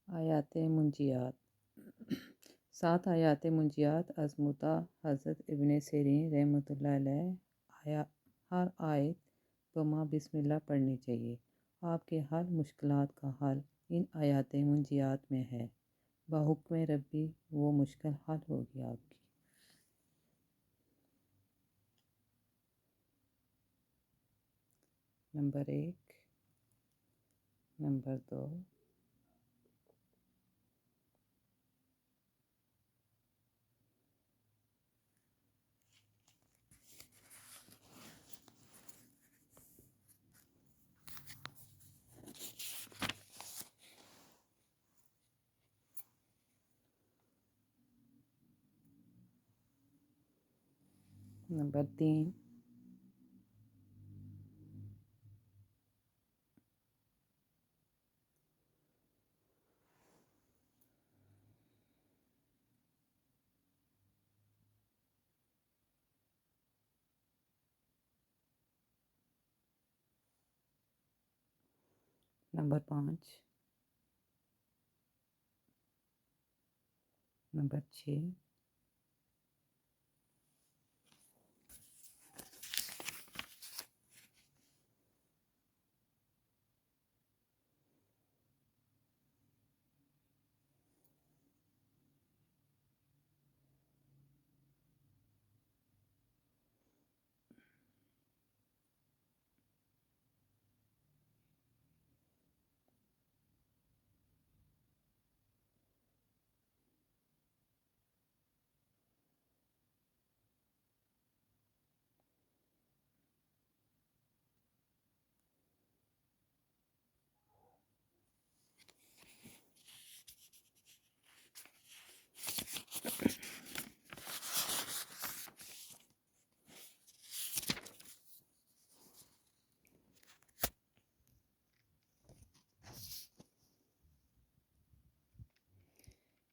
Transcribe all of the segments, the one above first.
आयात मुंजियात। 7 आयात मुंजियात अज़मुता हज़रत इब्न सीरीन रहमतुल्लाह अलैह। हर आयत बमा बिस्मिल्लाह पढ़नी चाहिए। आपके हर मुश्किलात का हल इन आयात मुंजियात में है। बहुक्म रब्बी वो मुश्किल हल होगी आपकी। Number 1, number 2, number 3, number 5, number 6,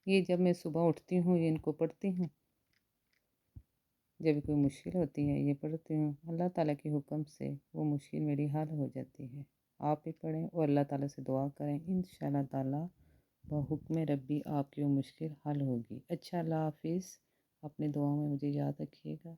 ये जब मैं सुबह उठती हूँ ये इनको पढ़ती हूँ। जब कोई मुश्किल होती है ये पढ़ती हूँ। अल्लाह ताला के हुक्म से वो मुश्किल मेरी हल हो जाती है। आप भी पढ़ें और अल्लाह ताला से दुआ करें। इंशाअल्लाह ताला बहुक्म रब्बी आपकी वो मुश्किल हल होगी। अच्छा, अल्लाह हाफिज़। अपनी दुआओं में मुझे याद रखिएगा।